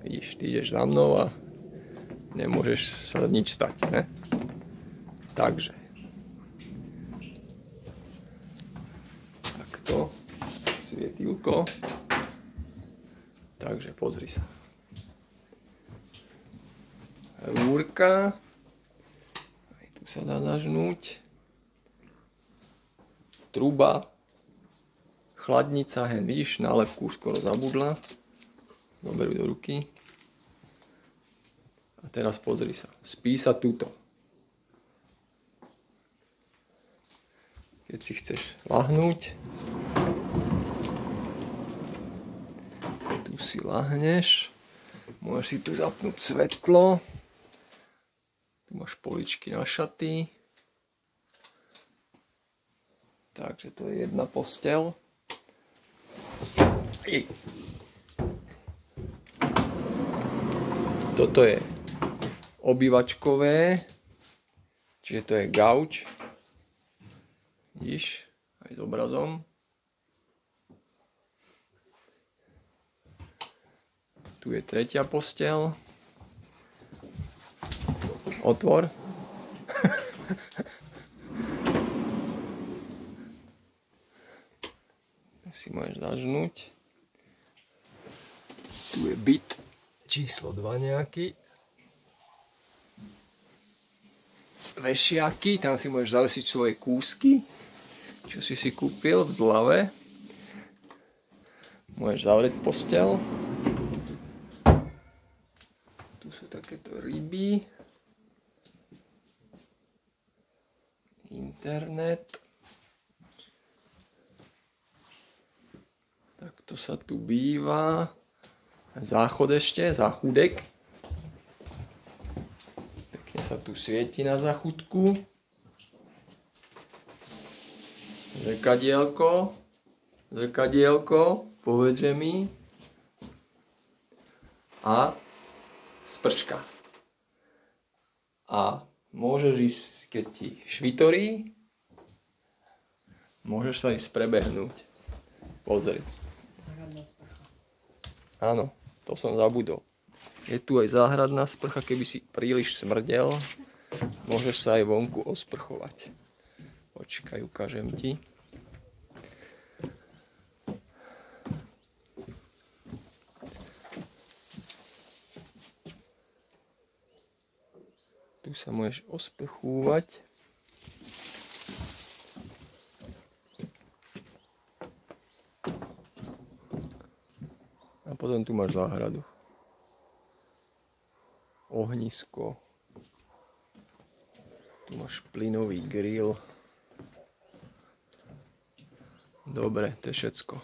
Vidíš, ty ideš za mnou a nemôžeš sa nič stať, ne? Takže. Takto. Svietilko. Takže pozri sa. Rúrka. Aj tu sa dá zažnúť. Truba. Chladnica, hen vidíš, nálepku už skoro zabudla. Zoberú do ruky. A teraz pozri sa. Spí sa tuto. Keď si chceš lahnúť. Tu si lahneš. Môžeš si tu zapnúť svetlo. Tu máš poličky na šaty. Takže to je jedna posteľ. Toto je obývačkové, čiže to je gauč. Vidíš, aj s obrazom. Tu je tretia posteľ. Otvor. Si môžeš zažnúť. Tu je byt číslo 2 nejaký. Vešiaky, tam si môžeš zavesiť svoje kúsky, čo si kúpil v zlave. Môžeš zavrieť posteľ. Tu sú takéto ryby. Internet. Takto sa tu býva. Záchod ešte, záchudek. Pekne sa tu svieti na záchudku. Zrkadielko. Zrkadielko, povedže mi. A sprška. A môžeš ísť, keď ti švitorí, môžeš sa ísť prebehnúť. Pozri. Áno, to som zabudol. Je tu aj záhradná sprcha, keby si príliš smrdel, môžeš sa aj vonku osprchovať. Počkaj, ukážem ti. Tu sa môžeš osprchúvať. A potom tu máš záhradu. Ohnisko. Tu máš plynový grill. Dobre, to je všetko.